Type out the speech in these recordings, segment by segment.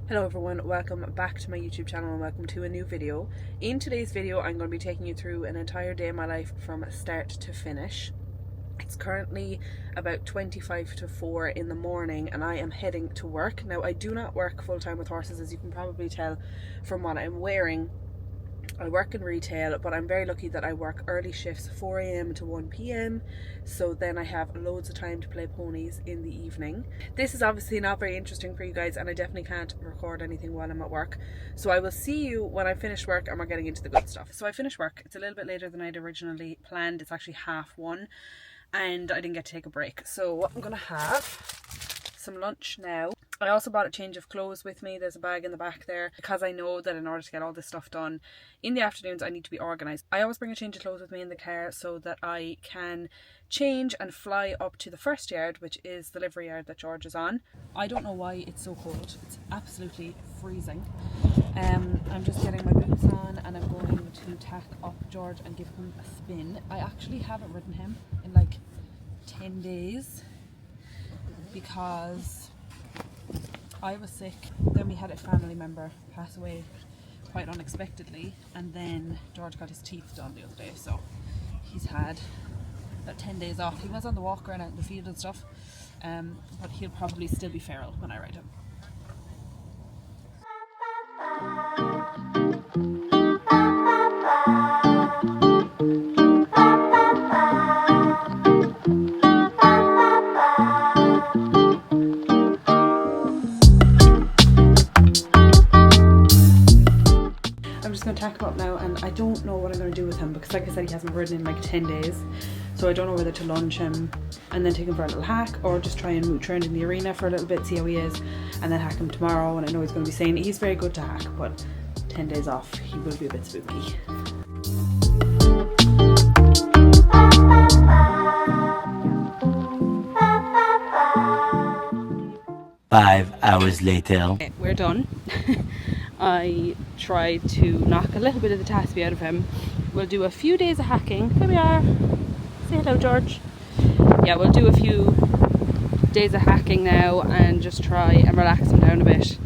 Hello everyone, welcome back to my YouTube channel and welcome to a new video. In today's video I'm going to be taking you through an entire day of my life from start to finish. It's currently about 25 to 4 in the morning and I am heading to work. Now I do not work full time with horses, as you can probably tell from what I'm wearing. I work in retail, but I'm very lucky that I work early shifts, 4 a.m. to 1 p.m. So then I have loads of time to play ponies in the evening. This is obviously not very interesting for you guys and I definitely can't record anything while I'm at work. So I will see you when I finish work and we're getting into the good stuff. So I finished work. It's a little bit later than I'd originally planned. It's actually 1:30 and I didn't get to take a break. So I'm going to have some lunch now. I also bought a change of clothes with me. There's a bag in the back there because I know that in order to get all this stuff done in the afternoons I need to be organised. I always bring a change of clothes with me in the car so that I can change and fly up to the first yard, which is the livery yard that George is on. I don't know why it's so cold. It's absolutely freezing. I'm just getting my boots on and I'm going to tack up George and give him a spin. I actually haven't ridden him in like 10 days because I was sick, then we had a family member pass away quite unexpectedly, and then George got his teeth done the other day, so he's had about 10 days off. He was on the walker and out in the field and stuff, but he'll probably still be feral when I ride him. Tack him up now and I don't know what I'm going to do with him because like I said he hasn't ridden in like 10 days, so I don't know whether to lunge him and then take him for a little hack or just try and mooch around in the arena for a little bit, see how he is, and then hack him tomorrow. And I know he's going to be saying he's very good to hack, but 10 days off he will be a bit spooky. Five hours later. Okay, we're done. I tried to knock a little bit of the taspy out of him. We'll do a few days of hacking. Here we are. Say hello, George. Yeah, we'll do a few days of hacking now and just try and relax him down a bit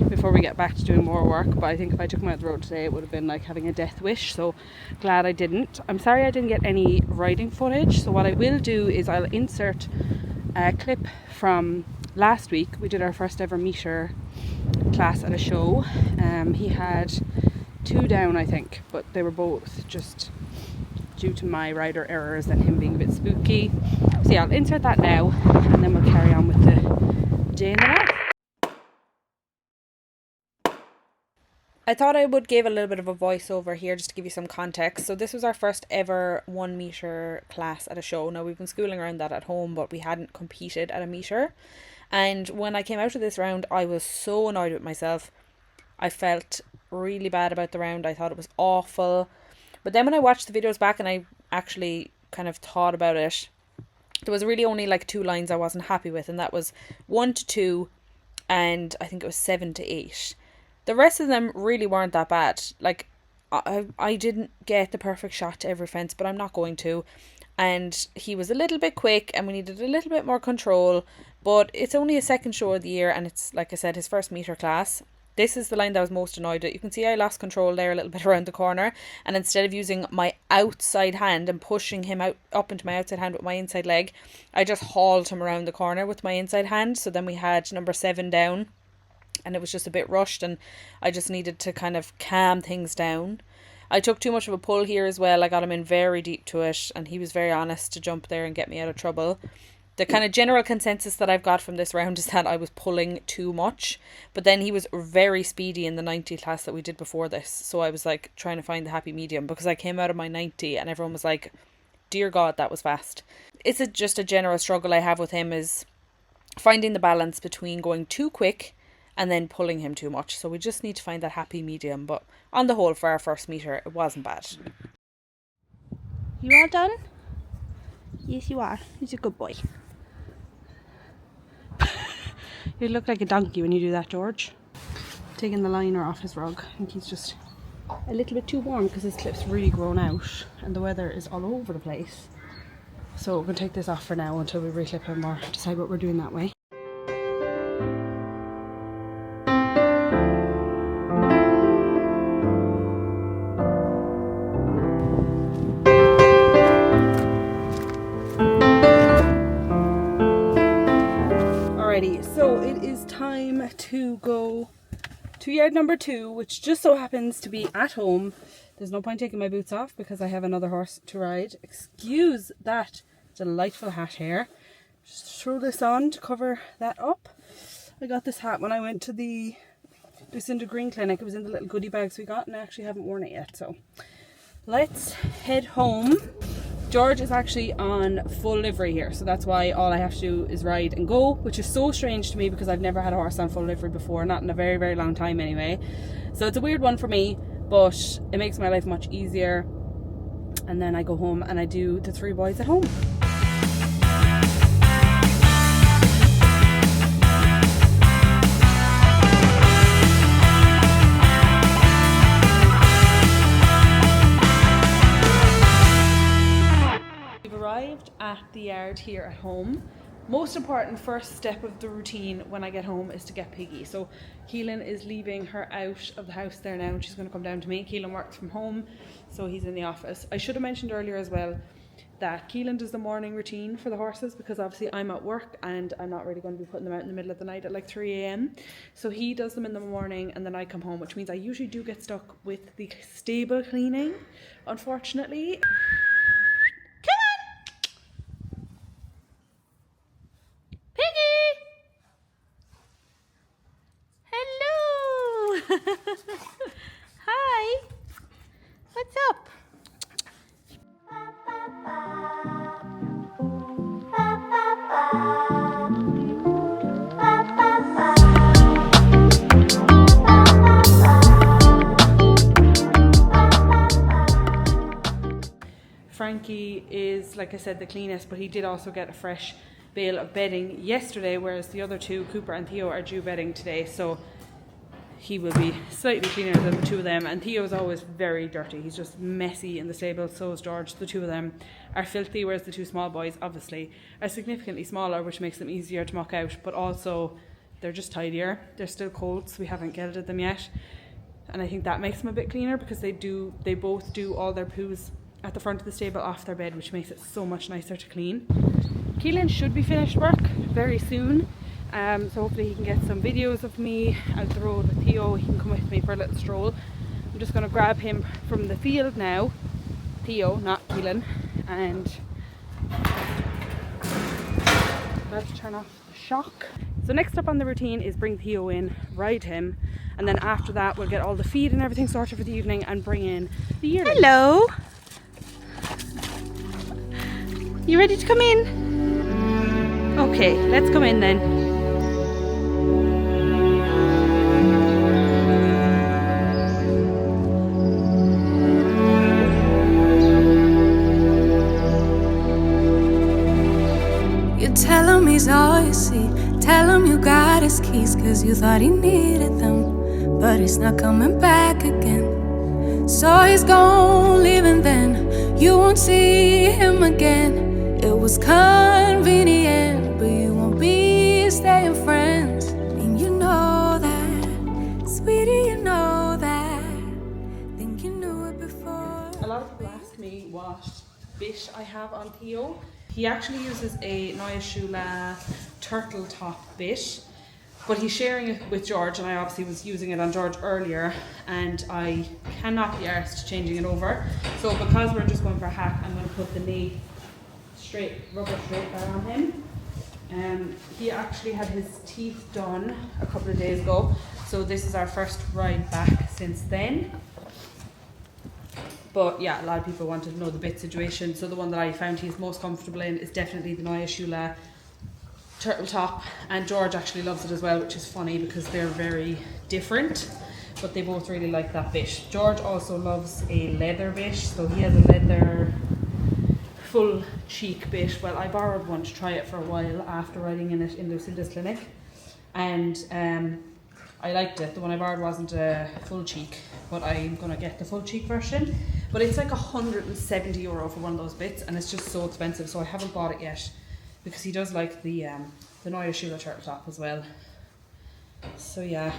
before we get back to doing more work. But I think if I took him out the road today it would have been like having a death wish, so glad I didn't. I'm sorry I didn't get any riding footage, so what I will do is I'll insert a clip from last week. We did our first ever meter class at a show. He had 2 down I think, but they were both just due to my rider errors and him being a bit spooky. So yeah, I'll insert that now and then we'll carry on with the day in the life. I thought I would give a little bit of a voiceover here just to give you some context. So this was our first ever 1 meter class at a show. Now we've been schooling around that at home, but we hadn't competed at a meter. And when I came out of this round, I was so annoyed with myself. I felt really bad about the round. I thought it was awful. But then when I watched the videos back and I actually kind of thought about it, there was really only like 2 lines I wasn't happy with. And that was 1 to 2 and I think it was 7 to 8. The rest of them really weren't that bad. Like, I didn't get the perfect shot to every fence, but I'm not going to. And he was a little bit quick and we needed a little bit more control, but it's only a second show of the year and it's, like I said, his first meter class. This is the line that I was most annoyed at. You can see I lost control there a little bit around the corner, and instead of using my outside hand and pushing him out up into my outside hand with my inside leg, I just hauled him around the corner with my inside hand. So then we had number 7 down and it was just a bit rushed and I just needed to kind of calm things down. I took too much of a pull here as well. I got him in very deep to it and he was very honest to jump there and get me out of trouble. The kind of general consensus that I've got from this round is that I was pulling too much, but then he was very speedy in the 90 class that we did before this, so I was like trying to find the happy medium because I came out of my 90 and everyone was like, dear God, that was fast. It's just a general struggle I have with him, is finding the balance between going too quick and then pulling him too much. So we just need to find that happy medium. But on the whole, for our first meter, it wasn't bad. You all done? Yes, you are. He's a good boy. You look like a donkey when you do that, George. Taking the liner off his rug. I think he's just a little bit too warm because his clip's really grown out and the weather is all over the place. So we're going to take this off for now until we reclip him or decide what we're doing that way. to go to yard number 2, which just so happens to be at home. There's no point taking my boots off because I have another horse to ride. Excuse that delightful hat hair. Just throw this on to cover that up. I got this hat when I went to the Lucinda Green clinic. It was in the little goodie bags we got, and I actually haven't worn it yet. So let's head home. George is actually on full livery here, so that's why all I have to do is ride and go, which is so strange to me because I've never had a horse on full livery before, not in a very, very long time anyway. So it's a weird one for me, but it makes my life much easier. And then I go home and I do the 3 boys at home. Arrived at the yard here at home. Most important first step of the routine when I get home is to get Piggy. So Keelan is leaving her out of the house there now, and she's going to come down to me. Keelan works from home, so he's in the office. I should have mentioned earlier as well that Keelan does the morning routine for the horses, because obviously I'm at work and I'm not really going to be putting them out in the middle of the night at like 3 a.m. So he does them in the morning and then I come home, which means I usually do get stuck with the stable cleaning, unfortunately. Hi. What's up? Frankie is, like I said, the cleanest, but he did also get a fresh bale of bedding yesterday, whereas the other 2, Cooper and Theo, are due bedding today, so he will be slightly cleaner than the 2 of them. And Theo is always very dirty. He's just messy in the stable. So is George. The 2 of them are filthy, whereas the 2 small boys obviously are significantly smaller, which makes them easier to muck out, but also they're just tidier. They're still colts. We haven't gelded them yet, and I think that makes them a bit cleaner because they both do all their poos at the front of the stable off their bed, which makes it so much nicer to clean. Keelan should be finished work very soon. So hopefully he can get some videos of me out the road with Theo. He can come with me for a little stroll. I'm just going to grab him from the field now. Theo, not Keelan. And I have to turn off the shock. So next up on the routine is bring Theo in, ride him, and then after that we'll get all the feed and everything sorted for the evening and bring in the yearling. Hello. You ready to come in? Okay, let's come in then. Tell him he's all you see. Tell him you got his keys, cause you thought he needed them, but he's not coming back again. So he's gone, leaving then. You won't see him again. It was convenient, but you won't be staying friends. And you know that, sweetie, you know that. Think you knew it before. A lot of people ask me what bit I have on Theo. He actually uses a Noya Shula turtle top bit, but he's sharing it with George, and I obviously was using it on George earlier, and I cannot be arsed changing it over. So because we're just going for a hack, I'm going to put the knee rubber straight bar on him. He actually had his teeth done a couple of days ago, so this is our first ride back since then. But yeah, a lot of people wanted to know the bit situation, so the one that I found he's most comfortable in is definitely the Noya Shula turtle top, and George actually loves it as well, which is funny because they're very different, but they both really like that bit. George also loves a leather bit, so he has a leather full cheek bit. Well, I borrowed one to try it for a while after riding in it in Lucinda's clinic, and I liked it. The one I borrowed wasn't a full cheek, but I'm going to get the full cheek version. But it's like €170 for one of those bits, and it's just so expensive, so I haven't bought it yet because he does like the Noya Shula turtle top as well. So yeah,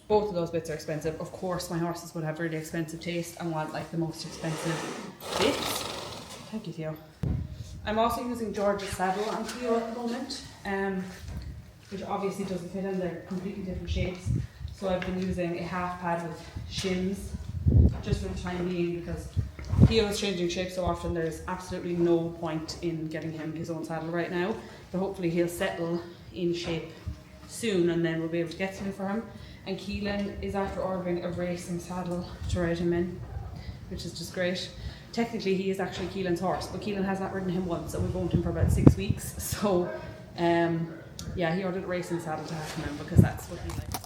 both of those bits are expensive. Of course, my horses would have really expensive taste and want like the most expensive bits. Thank you, Theo. I'm also using George's saddle on Theo at the moment. which obviously doesn't fit in. They're completely different shapes. So I've been using a half pad with shims just for the time being, because Theo is changing shape so often there's absolutely no point in getting him his own saddle right now. But hopefully he'll settle in shape soon and then we'll be able to get something for him. And Keelan is after ordering a racing saddle to ride him in, which is just great. Technically he is actually Keelan's horse, but Keelan has not ridden him once and we've owned him for about 6 weeks. So yeah, he ordered a racing saddle to have him in because that's what he likes.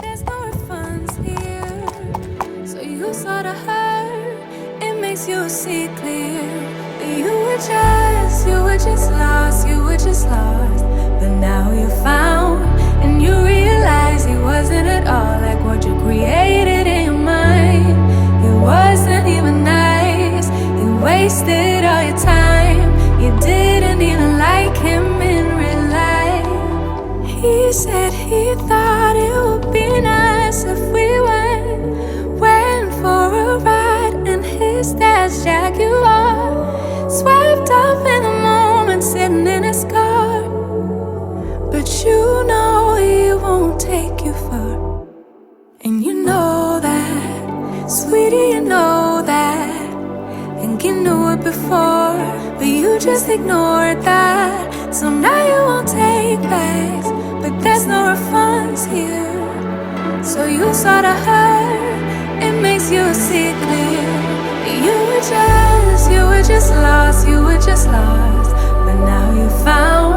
There's no refunds here, so you sort of hurt. It makes you see clear that you were just lost. But now you found, and you realize he wasn't at all like what you created in your mind. He wasn't even nice. He wasted all your time. You didn't even like him in real life. He said he thought it would be nice if we went for a ride in his dad's Jaguar, swept up in the moment, sitting in his car. But you know he won't take you far, and you know that, sweetie, you know that. Think you knew it before, but you just ignored that. So now you won't take backs, but there's no refunds here. So you sort of hurt, it makes you see clear. You were just lost. But now you found,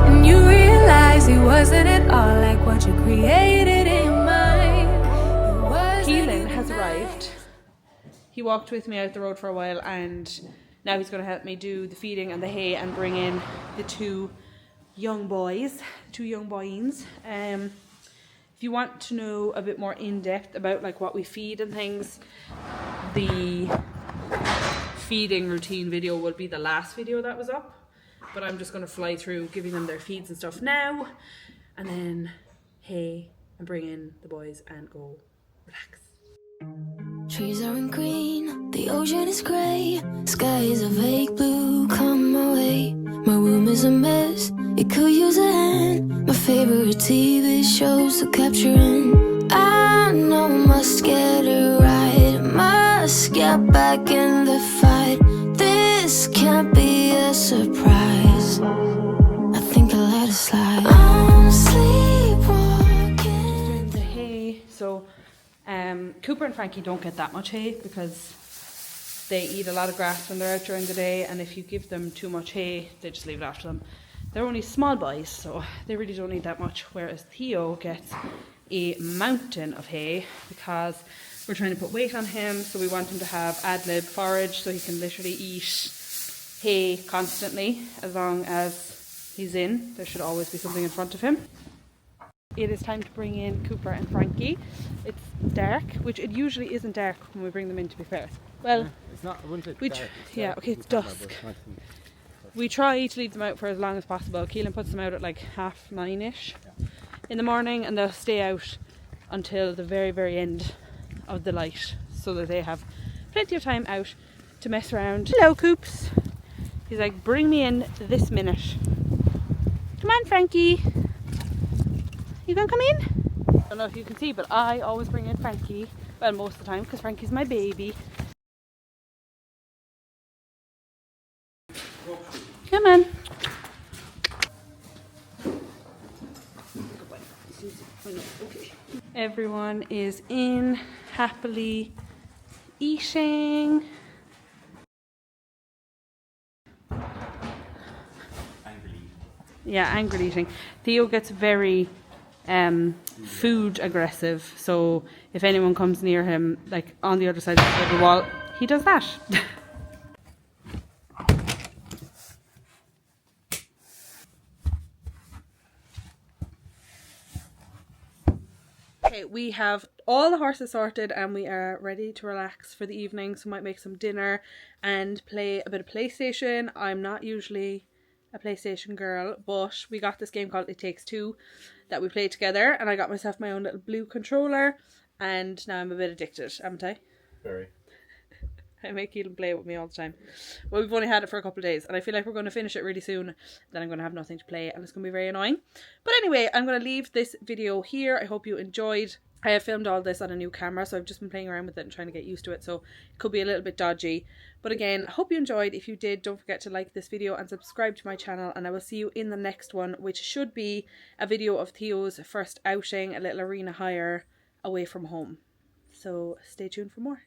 and you realize he wasn't at all like what you created in your mind. Keelan has arrived. He walked with me out the road for a while and now he's going to help me do the feeding and the hay and bring in the two young boys. If you want to know a bit more in depth about like what we feed and things, the feeding routine video will be the last video that was up. But I'm just going to fly through giving them their feeds and stuff now, and then hay and bring in the boys and go relax. Trees aren't green, the ocean is grey, sky is a vague blue, come my way. My room is a mess, it could use a hand. My favorite TV shows to capture in. I know I must get it right, must get back in the fight. This can't be a surprise, I think I'll let it slide. I'm sleepwalking. The hay, so Cooper and Frankie don't get that much hay because they eat a lot of grass when they're out during the day, and if you give them too much hay they just leave it after them. They're only small boys so they really don't need that much, whereas Theo gets a mountain of hay because we're trying to put weight on him, so we want him to have ad-lib forage so he can literally eat hay constantly as long as he's in. There should always be something in front of him. It is time to bring in Cooper and Frankie. It's dark, which it usually isn't dark when we bring them in, to be fair. Well, it's not, I wouldn't say we dark. yeah, okay, it's dusk. We try to leave them out for as long as possible. Keelan puts them out at like 9:30ish in the morning, and they'll stay out until the very, very end of the light so that they have plenty of time out to mess around. Hello, Coops. He's like, bring me in this minute. Come on, Frankie. You gonna come in? I don't know if you can see, but I always bring in Frankie. Well, most of the time, because Frankie's my baby. Come on. Okay. Everyone is in, happily eating. Yeah, angrily eating. Theo gets very food aggressive, so if anyone comes near him, like on the other side of the table wall, he does that. Okay, we have all the horses sorted and we are ready to relax for the evening, so might make some dinner and play a bit of PlayStation. I'm not usually a PlayStation girl, but we got this game called It Takes Two that we played together, and I got myself my own little blue controller, and now I'm a bit addicted, haven't I? Very. I make Keelan play with me all the time. Well, we've only had it for a couple of days, and I feel like we're going to finish it really soon. Then I'm going to have nothing to play, and it's going to be very annoying. But anyway, I'm going to leave this video here. I hope you enjoyed. I have filmed all this on a new camera, so I've just been playing around with it and trying to get used to it, so it could be a little bit dodgy. But again, I hope you enjoyed. If you did, don't forget to like this video and subscribe to my channel, and I will see you in the next one, which should be a video of Theo's first outing, a little arena hire away from home. So stay tuned for more.